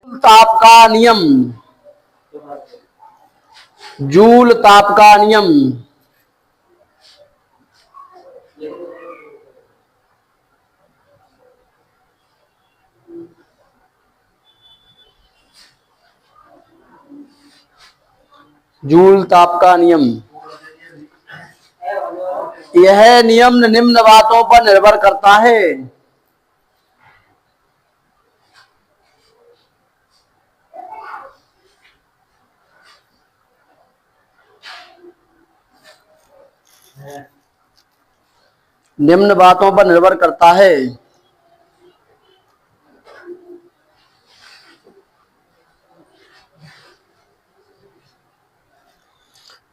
ताप का नियम। जूल ताप का नियम। जूल ताप का नियम। यह नियम निम्न बातों पर निर्भर करता है। निम्न बातों पर निर्भर करता है।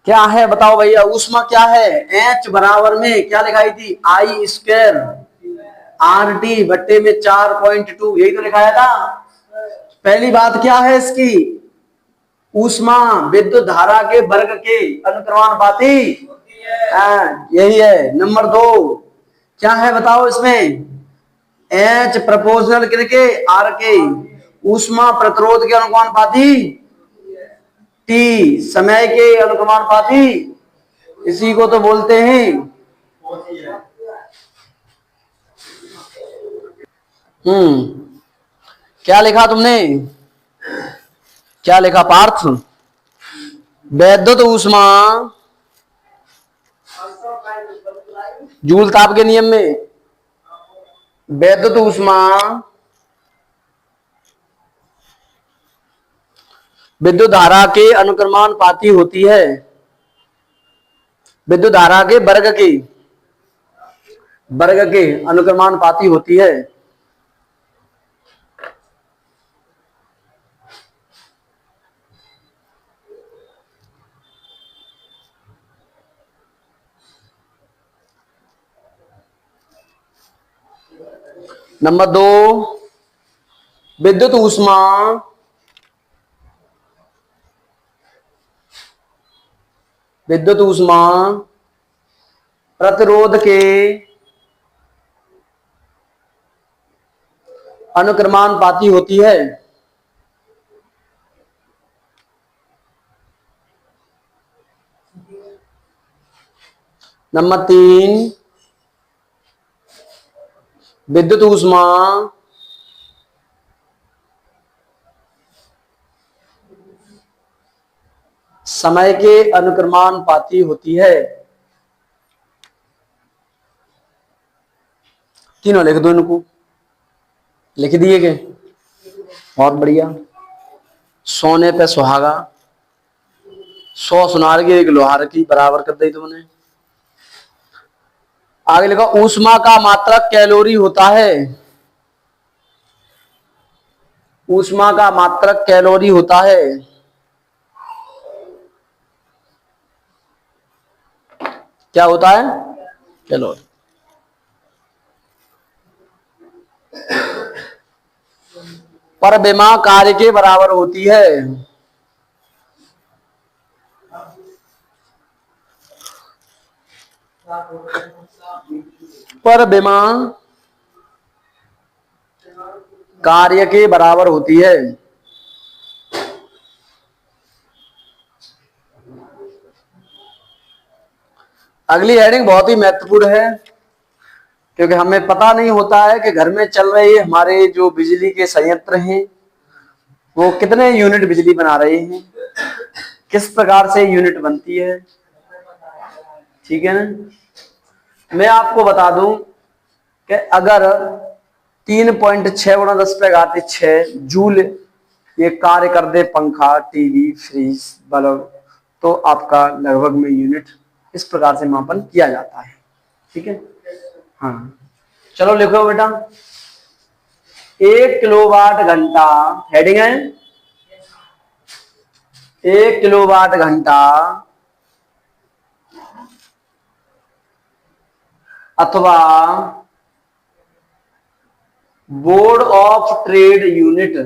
क्या है बताओ भैया, ऊष्मा क्या है? H बराबर में क्या लिखाई थी? आई स्क्वायर आर टी बट्टे में 4.2, यही तो लिखाया था। पहली बात क्या है इसकी? ऊष्मा विद्युत धारा के वर्ग के अनुक्रमानुपाती, यही है। नंबर 2 क्या है बताओ इसमें? H प्रोपोर्शनल किसके? आर के। ऊष्मा प्रतिरोध के अनुक्रमानुपाती, टी समय के अनुक्रमानुपाती, इसी को तो बोलते हैं। क्या लिखा तुमने? क्या लिखा पार्थ? वैद्युत ऊष्मा जूल ताप के नियम में वैद्युत ऊष्मा विद्युत धारा के अनुक्रमानुपाती होती है। विद्युत धारा के वर्ग के अनुक्रमानुपाती होती है। नंबर 2 विद्युत ऊष्मा प्रतिरोध के अनुक्रमानुपाती होती है। नंबर 3 विद्युत ऊष्मा समय के अनुक्रमानुपाती होती है। तीनों लिख दो, इनको लिख दिए गए। बहुत बढ़िया। सोने पे सुहागा, 100 सुनार की 1 लोहार की, बराबर कर दी तुमने। आगे लिखो ऊष्मा का मात्रक कैलोरी होता है। ऊष्मा का मात्रक कैलोरी होता है। क्या होता है? कैलोरी। परविमा कार्य के बराबर होती है। परविमा कार्य के बराबर होती है। अगली हेडिंग बहुत ही महत्वपूर्ण है, क्योंकि हमें पता नहीं होता है कि घर में चल रहे हमारे जो बिजली के संयंत्र हैं वो कितने यूनिट बिजली बना रहे हैं, किस प्रकार से यूनिट बनती है। ठीक है ना? मैं आपको बता दूं कि अगर 3.6 गुणा 10⁻⁶ जूल ये कार्य कर दे पंखा, टीवी, फ्रिज, बल्ब, तो आपका लगभग में यूनिट इस प्रकार से मापन किया जाता है। ठीक है? हाँ, चलो लिखो बेटा। 1 किलोवाट घंटा, हेडिंग है 1 किलोवाट घंटा अथवा board of trade unit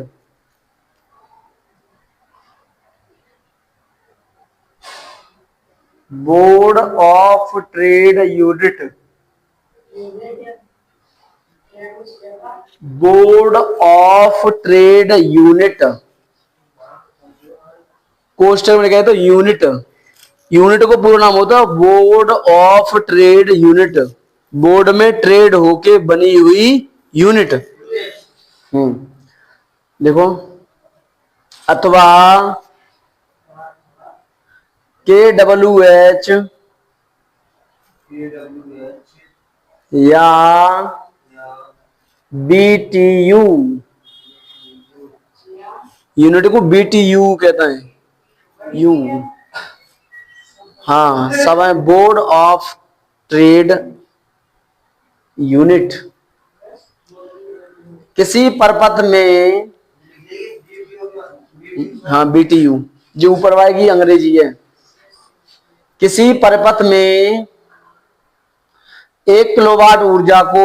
board of trade unit board of trade unit, कोष्टक में कहते तो यूनिट, यूनिट को पूरा नाम होता है board of trade unit, board में ट्रेड होके बनी हुई यूनिट। देखो, अथवा KWH या BTU, यूनिट को BTU कहते हैं, यू, हाँ सब है, बोर्ड ऑफ ट्रेड यूनिट। किसी परपथ में, हाँ BTU जो ऊपर वाली अंग्रेजी है, किसी परिपथ में 1 किलोवाट ऊर्जा को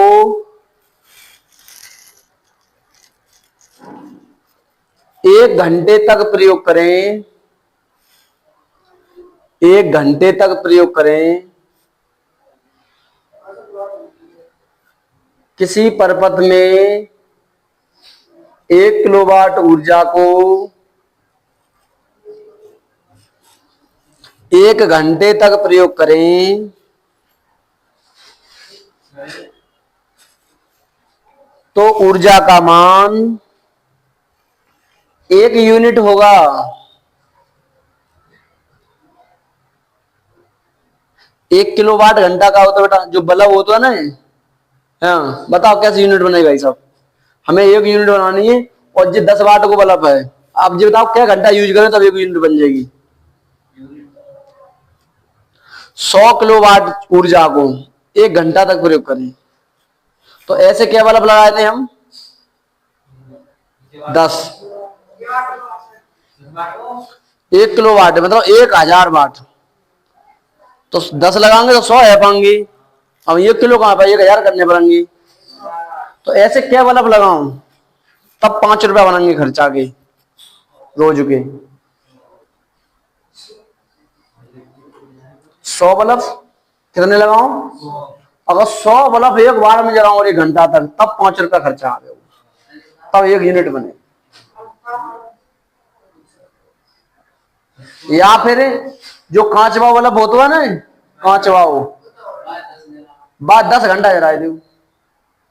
1 घंटे तक प्रयोग करें, 1 घंटे तक प्रयोग करें, किसी परिपथ में 1 किलोवाट ऊर्जा को 1 घंटे तक प्रयोग करें तो ऊर्जा का मान 1 यूनिट होगा। 1 किलोवाट घंटा का होता है बेटा, जो बल्ब होता है ना, हाँ बताओ कैसे यूनिट बनेगा भाई साहब, हमें 1 यूनिट बनानी है और जो 10 वाट को बल्ब है, आप जी बताओ क्या घंटा यूज करें तब 1 यूनिट बन जाएगी। 100 किलोवाट ऊर्जा को 1 घंटा तक प्रयोग करें तो ऐसे क्या बल्ब लगाए थे हम, 10, 1 किलोवाट मतलब 1000 वाट, तो 10 लगाएंगे तो 100 है पाएंगे, अब 1 किलो कहां पर 1000 करने पड़ेंगे, तो ऐसे क्या बल्ब लगाऊं तब 5 रुपया बनेंगे खर्चा के रोज के। 100 बल्ब कितने लगाऊं, अगर 100 बल्ब एक बार में जलाऊं और 1 घंटा तक तब 5 रुपया खर्चा आ गया, तब 1 यूनिट बने। या फिर जो कांचवा बल्ब होता है ना, कांचवा वो बाद 10 घंटा जलाए दो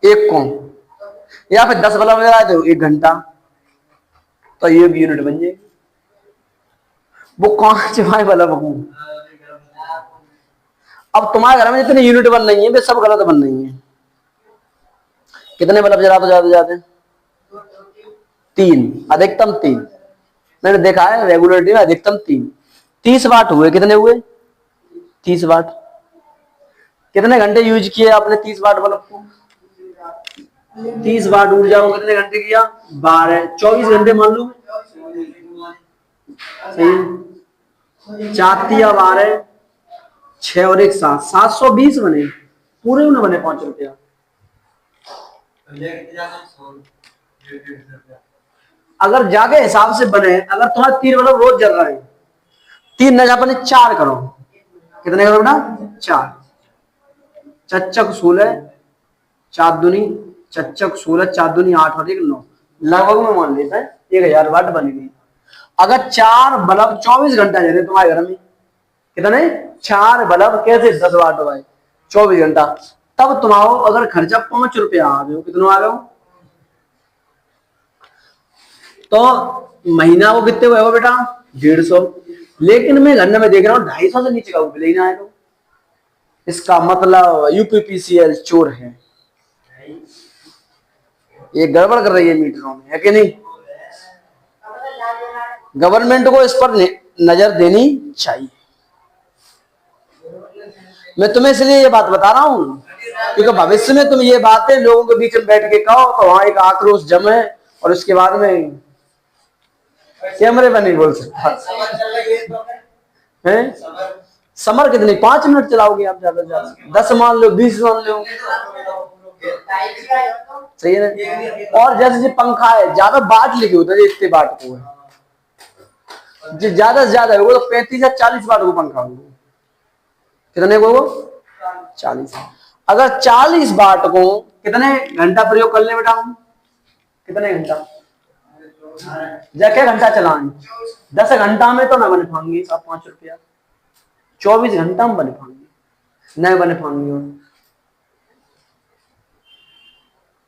एक को, या फिर 10 बल्ब जलाए दो 1 घंटा, तो ये भी यूनिट बन जाएगी। वो कांचवा बल्ब को, अब तुम्हारे घर में जितने यूनिट बन रही है वे सब गलत बन रही है। कितने बल्ब जला तो जाते 3, अधिकतम 3, मैंने देखा है रेगुलेटरी में अधिकतम 3। 30 वाट हुए, कितने हुए 30 वाट, कितने घंटे यूज किए आपने 30 वाट बल्ब को, 30 वाट ऊर्जा को कितने घंटे किया, 12, 24 घंटे मान लो, सही, 4 12, 6 और 1 7, 720 बने, पूरे उन्हें बने 5 रुपया। अगर जाके हिसाब से बने, अगर तुम्हारे 3 बल्ब रोज जल रहा है, 3 न जा पाने 4 करो, कितने करो बेटा 4, चच्चक 16, 4 दूनी चच्चक 16, 4 दूनी 8 और 1 9, लगभग में मान लेता है 1000 वाट बन गई। अगर 4 बल्ब 24 घंटा जले तुम्हारे घर में, कितने 4 बल्ब कैसे 10 वाट हो गए 24 घंटा, तब तुम्हारा अगर खर्चा 5 रुपया आ गए, कितना आ गए, तो महीना को कितने हुए बेटा 150, लेकिन मैं घंटे में देख रहा हूँ 250 से नीचे का बिल ही ना आए, तो इसका मतलब यूपीपीसीएल चोर है, ये गड़बड़ कर रही है मीटरों में, है कि नहीं। गवर्नमेंट को इस पर नजर देनी चाहिए। मैं तुम्हें इसलिए ये बात बता रहा हूं क्योंकि भविष्य में तुम ये बातें लोगों के बीच में बैठ के कहो तो वहां एक आक्रोश जमे और उसके बाद में कैमरे में नहीं बोल सकता है। समर कितनी 5 मिनट चलाओगे आप, ज्यादा ज्यादा 10 मान लो 20 मान लो, सही है ना। और जैसे पंखा है ज्यादा वाट लिखे होता है, इतने वाट को है, जो ज्यादा से ज्यादा होगा तो 35 या 40 वाट को पंखा होगा, कितने को 40। अगर 40 वाट को कितने घंटा प्रयोग कर ले बेटा हम? कितने घंटा? क्या घंटा चलाएं? 10 घंटा में तो ना बने पाएंगे साहब 5 रुपया। 24 घंटा में बने पाएंगे, नहीं बने पाएंगे।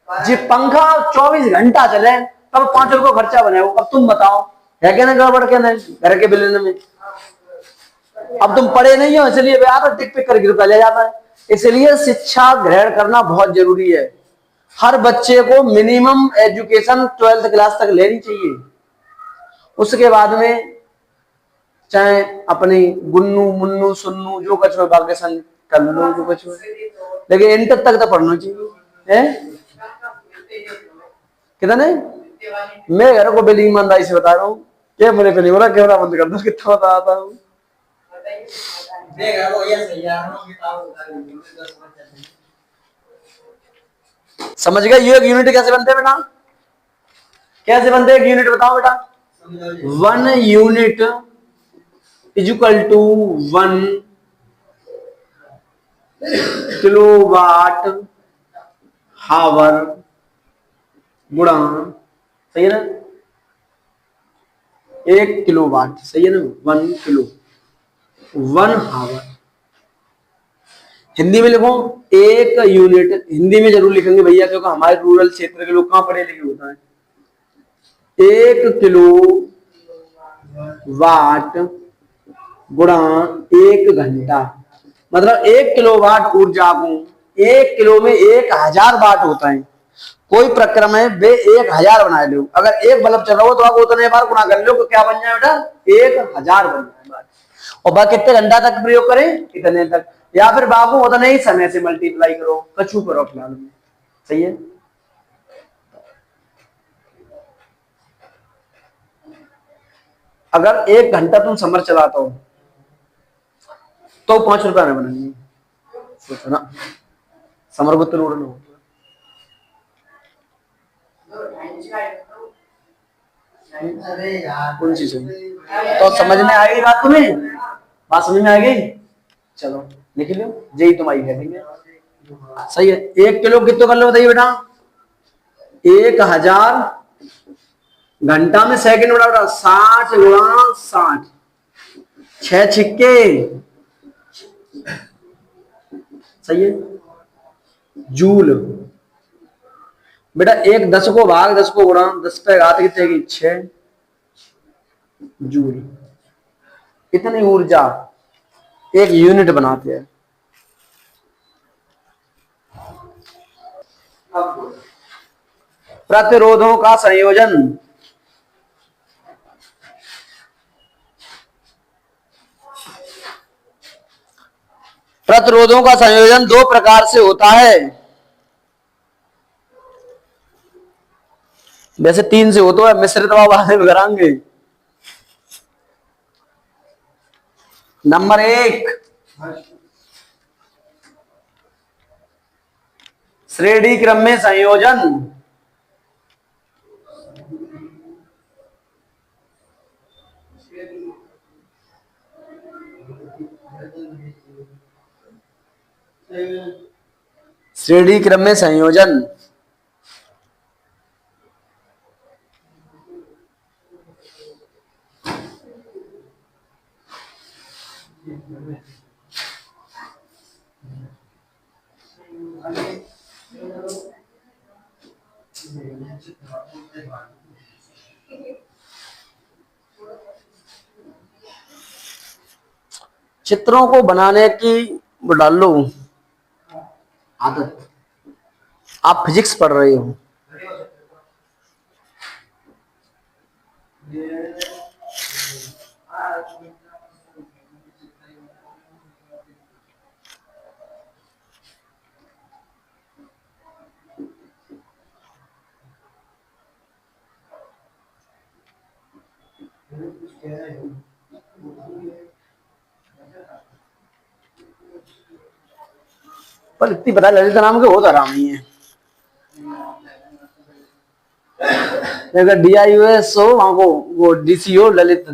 जी पंखा 24 घंटा चले तब 5 रुपये खर्चा बने। अब तुम बताओ है क्या ना गड़बड़ के नहीं घर के बिल में? अब तुम पढ़े नहीं हो इसलिए टिक पिक करके रुपया ले जाता है। इसलिए शिक्षा ग्रहण करना बहुत जरूरी है। हर बच्चे को मिनिमम एजुकेशन 12th क्लास तक लेनी चाहिए। उसके बाद में चाहे अपनी गुन्नू मुन्नू सुन्नू जो कुछ हो बाकी कर लो जो कुछ हो, लेकिन इंटर तक तो पढ़ना चाहिए है। कितने? मैं घर को बिल्डिंग ईमानदारी से बता रहा हूँ, क्या मेरे पे नहीं बोला, कैमरा बंद कर दो, कितना बताता हूँ। समझ गए? ये एक यूनिट कैसे बनते हैं बेटा? कैसे बनते हैं एक यूनिट बताओ बेटा? 1 unit is equal to 1 kilowatt hour गुणा, सही है ना, 1 किलोवाट, सही है ना, 1 किलो 1 हावर। हिंदी में लिखो 1 यूनिट, हिंदी में जरूर लिखेंगे भैया क्योंकि हमारे रूरल क्षेत्र के लोग कहाँ पढ़े लिखे होता है। 1 किलो वाट गुणा 1 घंटा, मतलब 1 किलोवाट ऊर्जा को 1 किलो में 1000 वाट होता है। कोई प्रक्रम है वे 1000 बना लो, अगर एक बल्ब चल रहा हो तो आप उतने बार गुणा कर लो, क्या बन जाए बेटा? 1000 बन जाए। और बाकी कितने घंटा तक प्रयोग करें? इतने तक, या फिर बाबू उतने ही समय से मल्टीप्लाई करो, कछु करो फिलहाल में, सही है। अगर 1 घंटा तुम समर चलाता हो तो 5 रुपया में बनेंगे, सोचो ना, समर को तो रोड में कौन सी सही तो समझ में आएगी बात? तुम्हें बात समझ में आ गई? चलो लिख लो, यही तुम्हारी हेडिंग है, सही है। 1 किलो कितना कर लो बताइए बेटा? 1000 घंटा में सेकंड बड़ा बेटा 60 गुणा 60, 6 छिक्के, सही है, जूल बेटा। 1 10 को भाग 10 को गुणा 10 पे घात कितने की 6 जूल। इतनी ऊर्जा 1 यूनिट बनाते हैं। प्रतिरोधों का संयोजन प्रतिरोधों का संयोजन 2 प्रकार से होता है, वैसे 3 से होता है, मिश्रित बाद में कराएंगे। नंबर 1 श्रेणी क्रम में संयोजन, श्रेणी क्रम में संयोजन चित्रों को बनाने की डाल लो आदत। आप फिजिक्स पढ़ रहे हो, पर इतनी पता ललित नाम के बहुत आराम ही है। अगर DIUS हो वहां को वो DC हो ललित।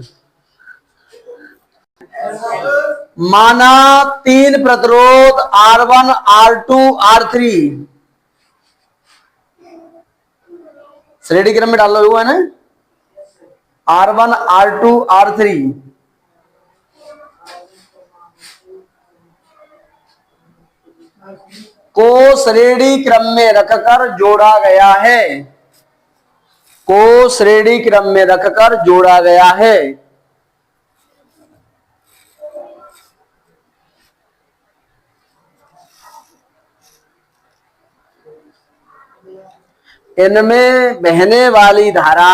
माना 3 प्रतिरोध R1 R2 R3 श्रेणी क्रम में डाल लो, हुआ है ना, R1 R2 R3 को श्रेणी क्रम में रखकर जोड़ा गया है, को श्रेणी क्रम में रखकर जोड़ा गया है। इनमें बहने वाली धारा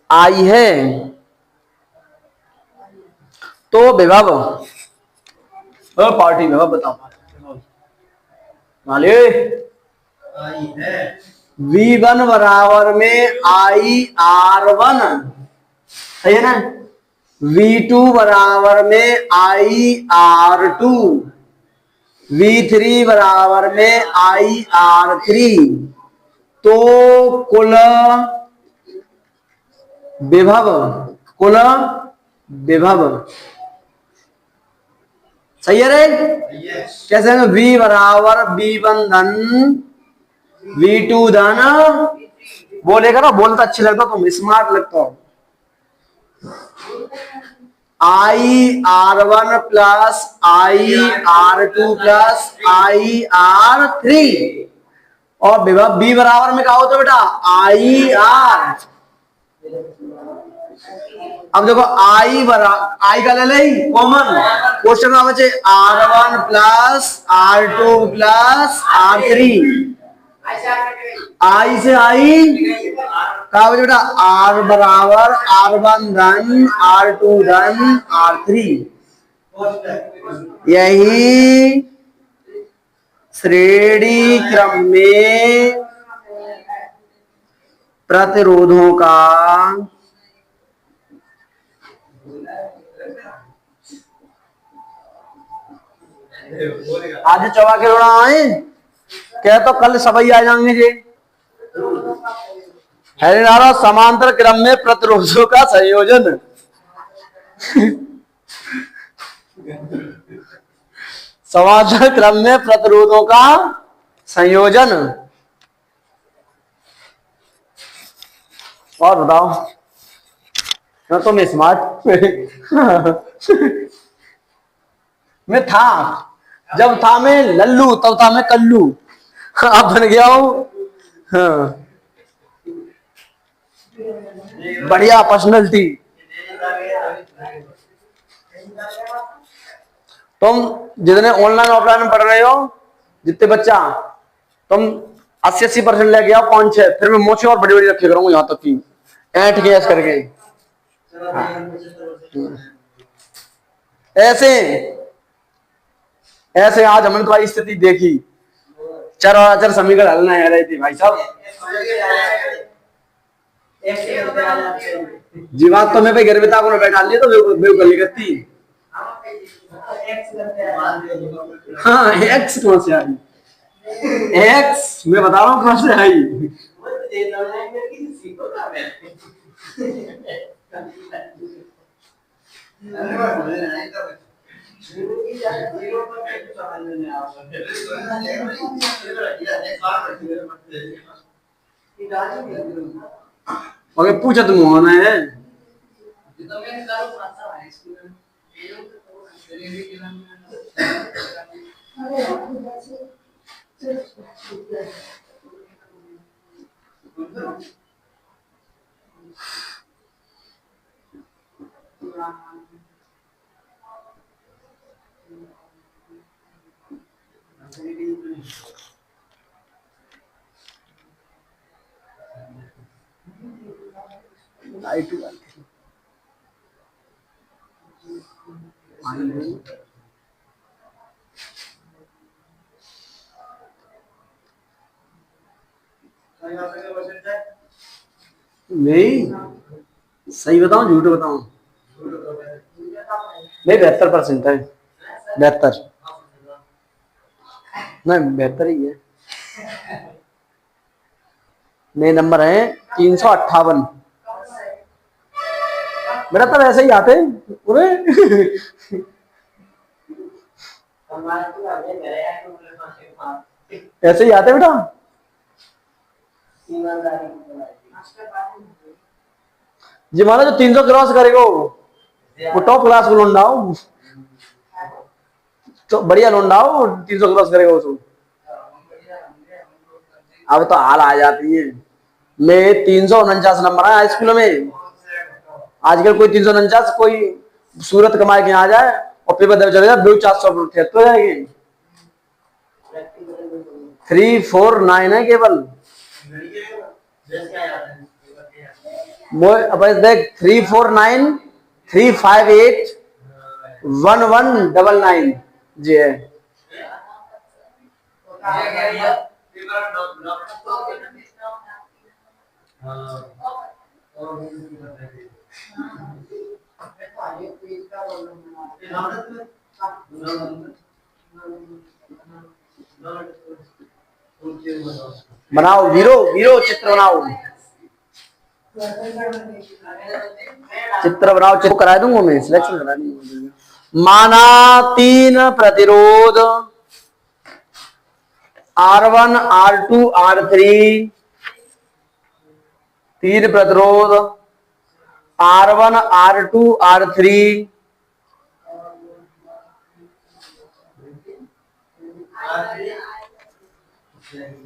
आई है, तो विभव पार्टी विभव बताओ माले V1 बराबर में IR1, सही है ना, V2 बराबर में IR2, V3 बराबर में IR3, तो कुल विभव, कुल विभव, सही है रे, कैसे है, V बराबर V1 धन V2 धन, बोलेगा ना, बोलता अच्छी लगता, तुम स्मार्ट लगता हो, IR1 plus IR2 plus IR3, और विभव B बराबर में क्या होता है बेटा, IR। अब देखो I का ले ले कॉमन, क्वेश्चन में बचे R1 plus R2 plus R3, I से I कहा बचे बेटा, R बराबर R1 धन R2 धन R3, यही श्रेणी क्रम में प्रतिरोधों का आज चौवा के रोड़ा आए क्या, तो कल सभी आ जाएंगे जी, है नारा समांतर क्रम में प्रतिरोधों का संयोजन समांतर क्रम में प्रतिरोधों का संयोजन। और बताओ ना, तो मैं स्मार्ट मैं था, जब था मैं लल्लू तब था मैं कल्लू, अब बन गया हूं हाँ, बढ़िया पर्सनैलिटी। तुम जितने ऑनलाइन ऑफलाइन में पढ़ रहे हो, जितने बच्चा, तुम 80% लेके आओ, 5-6, फिर मैं मोछे और बड़ी बड़ी रखे करूंगा यहाँ तक की ऐठ के ऐस करके। ऐसे ऐसे आज हमने तुम्हारी स्थिति देखी, चर और अचर समीकरण हल नहीं आ रही थी भाई साहब, जी बात तो मैं भाई गर्भिता को बैठा लिया तो बेवकली करती। हाँ एक्स कौन से आई, एक्स मैं बता रहा हूँ कौन से आई, पूछा तुम होना है नहीं, सही बताऊं झूठ बताऊं, नहीं 72% है, 72 नहीं 72 ही है, मेरे नंबर है 358, मेरा तो ऐसे ही आते पूरे ऐसे ही आते बेटा। जी माना जो 300 क्रॉस करेगा वो टॉप क्लास को लौंडा हो, तो बढ़िया लौंडा हो, 300 क्रॉस करेगा उसको। अब तो हाल आ जाती है। मैं 349 नंबर है स्कूल में। आजकल कोई 349 कोई सूरत कमाए के आ जाए और पेपर दे चले जाए 400 तो हो जाएगी। 349 है केवल। अब देख 349 358 1199 जी है। बनाओ वीरो वीरो चित्र बनाओ, चित्र बनाओ, चित्र करा दूंगा मैं, सिलेक्शन करा दूंगा। माना 3 प्रतिरोध R1 R2 R3, 3 प्रतिरोध R1 R2 R3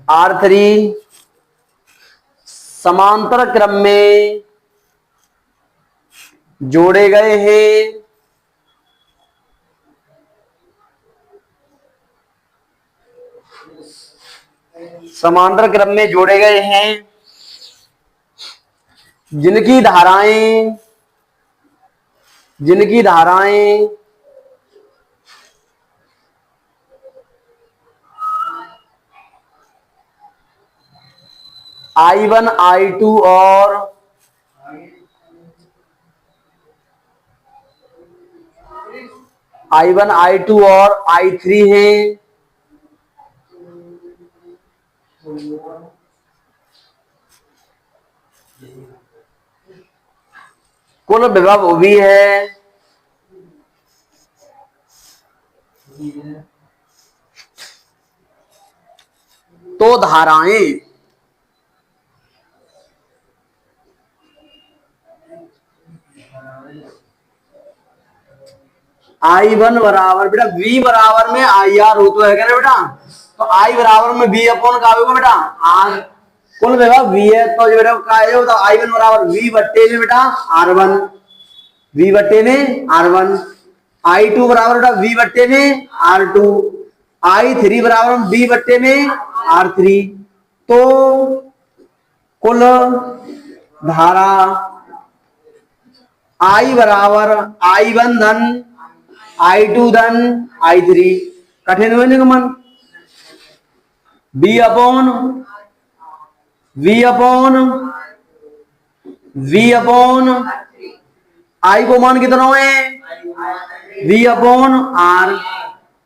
R3 समांतर क्रम में जोड़े गए हैं। समांतर क्रम में जोड़े गए हैं जिनकी धाराएं I1 I2 और I1 I2 और I3 हैं। कुल विभव भी है तो धाराएं I1 बराबर बेटा V बराबर में IR होता है क्या ना बेटा, तो I बराबर में V अपॉन का होगा बेटा R। कुल विभव V है तो बेटा का है तो I1 बराबर V बट्टे में बेटा R1, V बट्टे में R1। I2 बराबर बेटा V बट्टे में R2, I3 बराबर V बट्टे में R3। तो कुल धारा I बराबर I1 धन I2 धन I3 कठिन हुए निगमन V अपॉन I को मान कितना है V अपॉन R,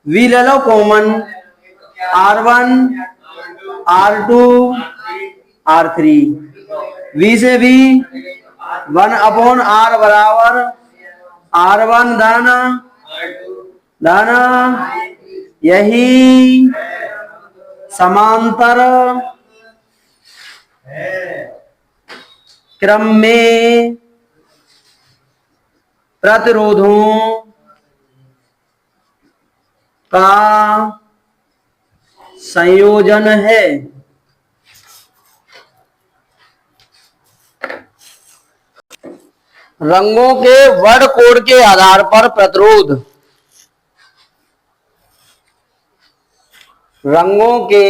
V ले लो common R1 R2 R3, V से V 1 अपॉन R बराबर R1 धन यही समांतर क्रम में प्रतिरोधों का संयोजन है। रंगों के वर्ड कोड के आधार पर प्रतिरोध, रंगों के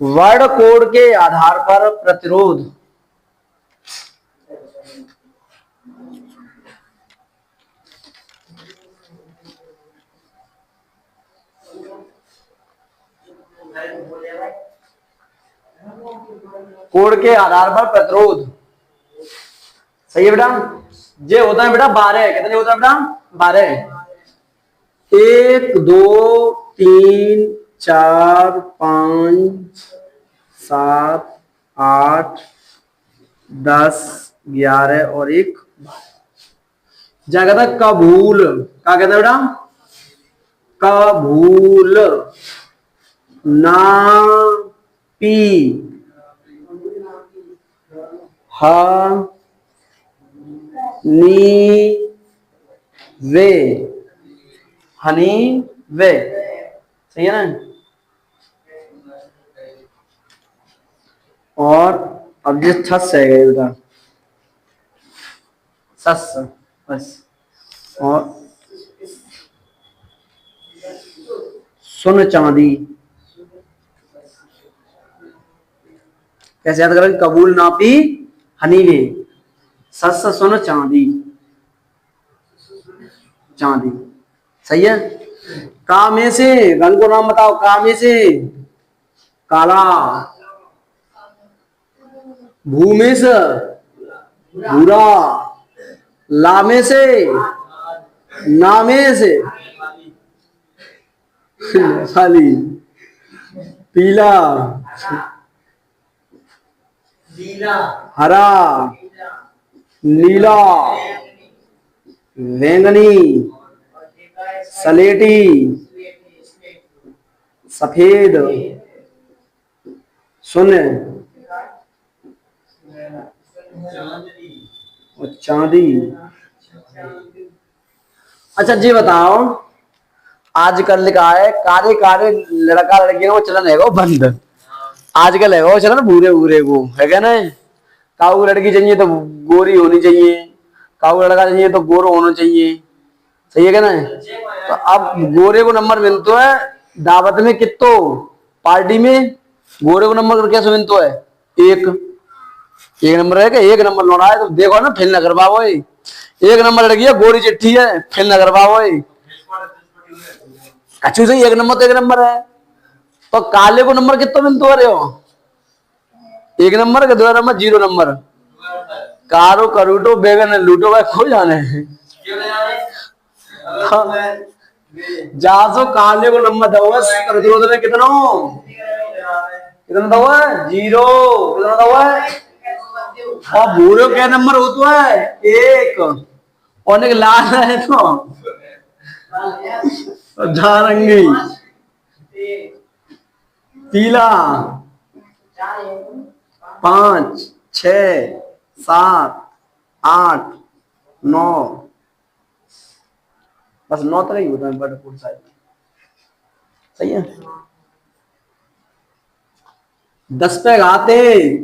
वर्ड कोड के आधार पर प्रतिरोध कोड के आधार पर प्रतिरोध सही है बेटा। ये होता है बेटा 12, कितने होता है बेटा 12, 1 2 3 4 5 7 8 10 11 और 1 जा कहता है कबूल, क्या कहता है बेटा? कबूल। ना पी, हा नी वे, हनी वे, सही है ना? और अब ये छस है बेटा, सस, बस। और सुन चांदी, कैसे याद करेंगे? कबूल नापी हनी वे, सस सुन चांदी, चांदी, सही है। का में से रंग को नाम बताओ, का में से काला, भू में से भूरा, ला में से ना में से खाली, पीला, हरा, नीला, बैंगनी, सलेटी, सफेद, सुन और चांदी। अच्छा जी बताओ, आजकल लिखा है कारे कारे लड़का लड़की को चलन है वो बंद। आजकल है वो चलन भूरे भूरे को, है क्या ना? काऊ लड़की चाहिए तो गोरी होनी चाहिए, काऊ लड़का चाहिए तो गोरो होना चाहिए, सही है क्या ना? तो अब गोरे को नंबर मिलता है दावत में कितो, पार्टी में गोरे को नंबर कैसे मिलता है? एक, एक नंबर है क्या? एक नंबर लौटा है तो देखो ना, फिर न करवाओ। एक नंबर लड़की है, गोरी चिट्ठी है, फिर न करवाओ। अच्छी से एक नंबर तो एक नंबर है, तो काले को नंबर कितना मिलता रहे हो? एक नंबर का, दो नंबर, जीरो नंबर। कारो करूटो बेगन लूटो भाई, खो जाने हैं। जहां सो काले को नंबर दो प्रतिरोध में कितना, कितना दो है? जीरो। कितना दो है? और भूरे क्या नंबर होता है? एक। और एक लाल है तो नारंगी, पीला, 5, 6, 7, 8, 9, बस 9 तक ही होता है बटरफ्रूट साइज, सही है। 10 पे आते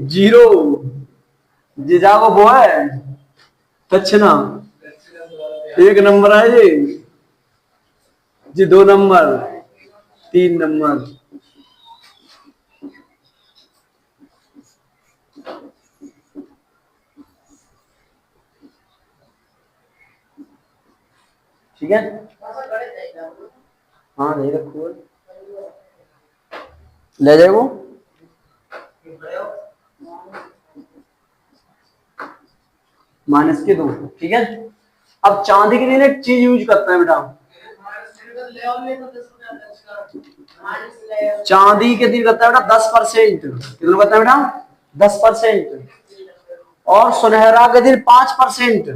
जीरो, जीजा को वो है दक्षिणा, एक नंबर है ये जी, 2 नंबर, 3 नंबर। ठीक है, हाँ नहीं रखो, ले जाएगो -2, ठीक है। अब चांदी के लिए एक चीज यूज करते हैं बेटा, चांदी कितनी करता है बेटा? 10%। कितना करता है बेटा? 10%। और सुनहरा के दिन 5%।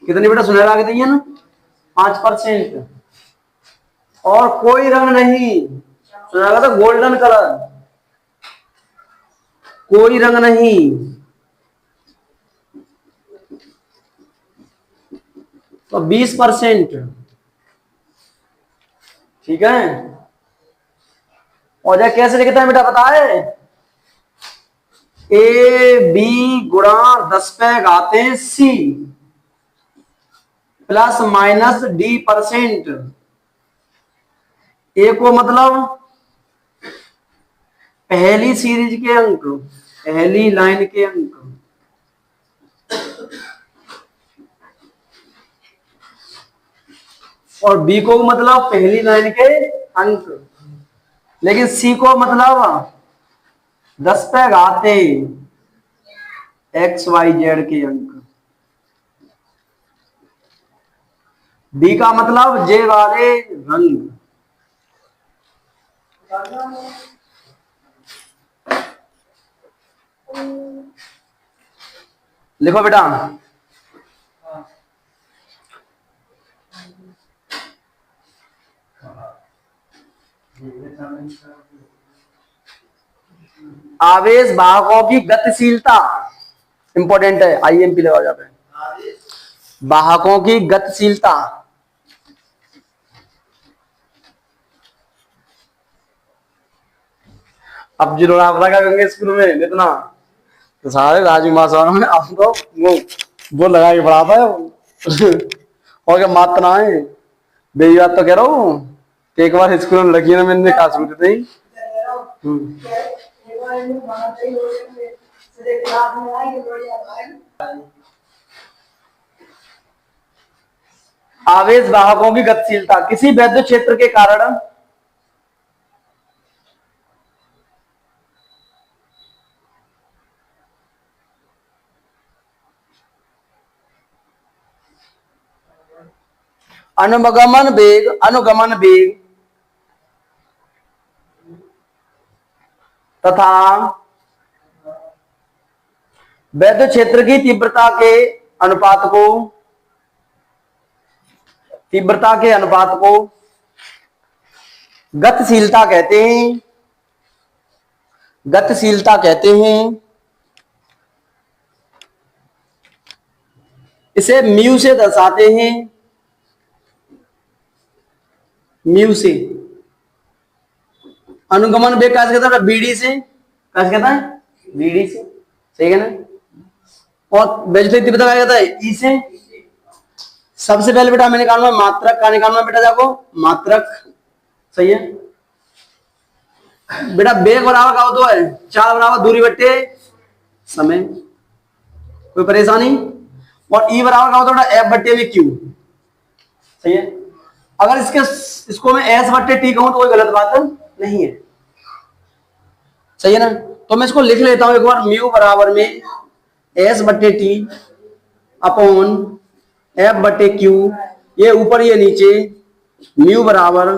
कितनी बेटा सुनहरा के दिन है ना? 5%। और कोई रंग नहीं, सुनहरा तो गोल्डन कलर, कोई रंग नहीं, तो 20%, ठीक है। और जरा कैसे लिखता है बेटा बताए? ए बी गुणा 10 पे घाते सी प्लस माइनस D%। ए को मतलब पहली सीरीज के अंक, पहली लाइन के अंक, और बी को मतलब पहली लाइन के अंक, लेकिन सी को मतलब 10 पे घाते XYZ के अंक, डी का मतलब जे वाले रंग, लिखो बेटा। आवेश वाहकों की गतिशीलता इंपॉर्टेंट है, आईएमपी लगाओ यहाँ पे। वाहकों की गतिशीलता। अब जिन्होंने आप रखा करेंगे स्कूल में इतना तो सारे राजू मास्टर में आप तो वो लगा के पढ़ाता है और क्या मातना है। बेई बात तो कह रहा हूँ कि एक बार स्कूल में लगी ना, मैंने कहा सुनते थे। आवेश वाहकों की गतिशीलता किसी वैद्युत क्षेत्र के कारण अनुगमन वेग तथा वैद्युत क्षेत्र की तीव्रता के अनुपात को गतिशीलता कहते हैं। इसे म्यू से दर्शाते हैं, म्यू से। अनुगमन वेग कैसे कहता है? बीडी से। कैसे कहता है? बीडी से, सही है ना। और वैद्युत तीव्रता क्या कहता है? ई से। सबसे पहले बेटा मैंने निकालना है मात्रक का, निकालना बेटा जाको मात्रक, सही है बेटा। वेग बराबर का होता है 4 बराबर दूरी बट्टे समय, कोई परेशानी। और ई बराबर का होता है एफ बट्टे में क्यू, सही है। अगर इसको मैं एस बट्टे टी कहूं तो कोई गलत बात नहीं है, सही है ना। तो मैं इसको लिख लेता हूं एक बार, म्यू बराबर में एस बट्टे टी अपॉन एफ बट्टे क्यू, ये ऊपर ये नीचे, म्यू बराबर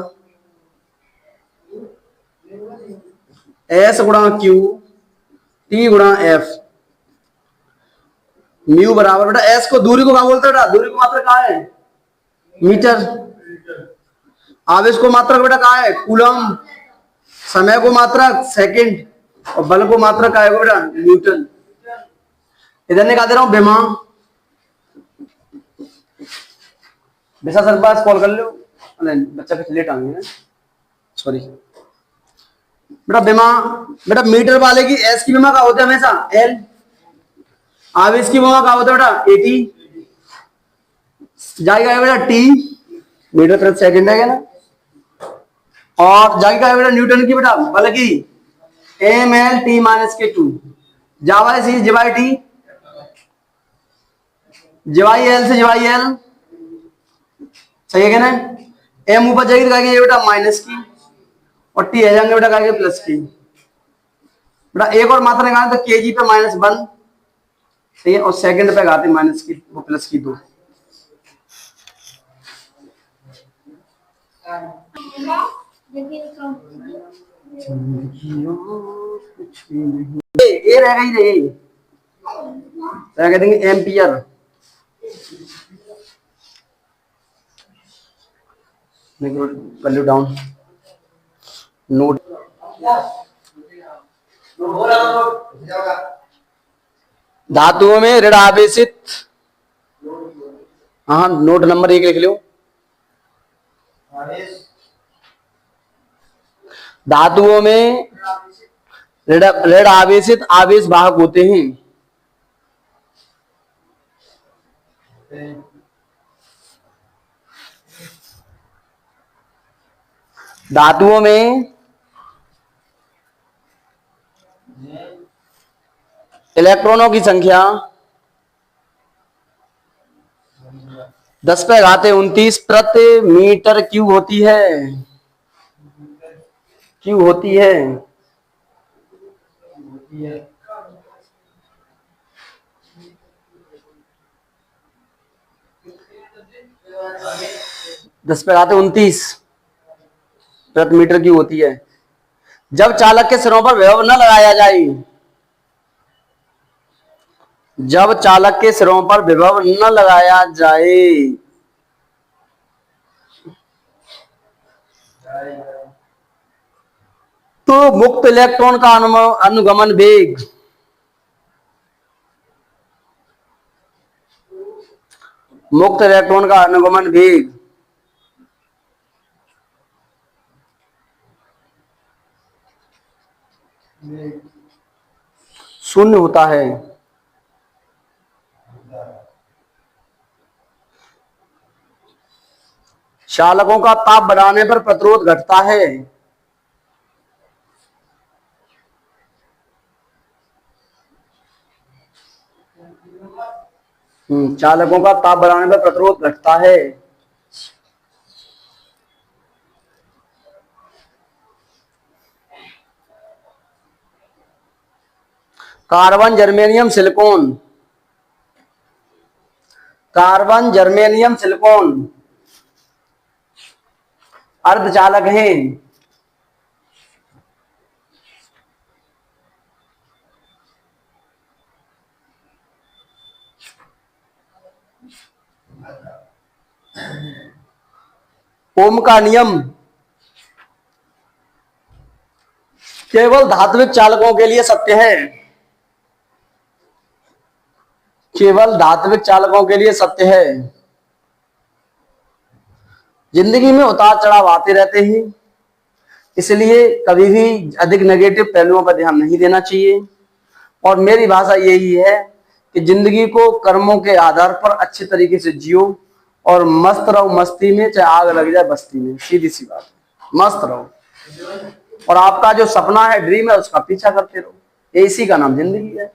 एस गुणा क्यू टी गुणा एफ। म्यू बराबर बेटा एस को दूरी को क्या बोलते हैं बेटा? दूरी को मात्रक कहाँ है? मीटर। आवेश को मात्रक बेटा कहाँ है? कूलम। समय को मात्रक सेकंड, और बल को मात्रक कहाँ है बेटा? न्यूटन। इधर निकाल दे रहा हूं बेमा, बेसा सर पास कॉल कर लो, बच्चा फिर लेट आएंगे, सॉरी बेटा। बेटा मीटर वाले की एस की बेमा का होता है हमेशा एल, आवेश की बेमा का होता है बेटा एटी, जाएगा बेटा टी मीटर प्रति सेकंड है ना। और जाएगा बेटा न्यूटन की बेटा बल की एम एल टी माइनस के 2, जावा सी जिवाई टी जिवाई एल से जिवाई एल, सही है क्या ना। एम ऊपर जाएगी तो कहेंगे ये बेटा माइनस की, और टी है जाएंगे बेटा कहेंगे प्लस की। बेटा एक और मात्रा निकालें तो केजी पे -1, सही है। और सेकंड पे आते माइनस की, वो प्लस की 2। ये रहेगा ही नहीं, क्या कह देंगे एम्पियर। Value down note. धातुओं में ऋण आवेशित, हाँ नोट नंबर 1 लिख लो। धातुओं में ऋण आवेशित आवेश वाहक होते हैं। धातुओं में इलेक्ट्रॉनों की संख्या 10⁻29 प्रति मीटर क्यूब होती है, क्यों होती है? 10⁻29 प्रति मीटर क्यूब होती है। जब चालक के सिरों पर विभव न लगाया जाए जब चालक के सिरों पर विभव न लगाया जाए। तो मुक्त इलेक्ट्रॉन का अनुगमन वेग, मुक्त इलेक्ट्रॉन का अनुगमन वेग शून्य होता है। चालकों का ताप बढ़ाने पर प्रतिरोध घटता है। चालकों का ताप बढ़ाने पर प्रतिरोध घटता है। Carbon germanium silicon, carbon germanium silicon अर्धचालक हैं। ओम का नियम केवल धात्विक चालकों के लिए सत्य है, केवल धात्विक चालकों के लिए सत्य है। जिंदगी में उतार चढ़ाव आते रहते हैं, इसलिए कभी भी अधिक नेगेटिव पहलुओं पर ध्यान नहीं देना चाहिए। और मेरी भाषा यही है कि जिंदगी को कर्मों के आधार पर अच्छे तरीके से जियो और मस्त रहो मस्ती में, चाहे आग लग जाए बस्ती में। सीधी सी बात, मस्त रहो और आपका जो सपना है, ड्रीम है, उसका पीछा करते रहो। इसी का नाम जिंदगी है।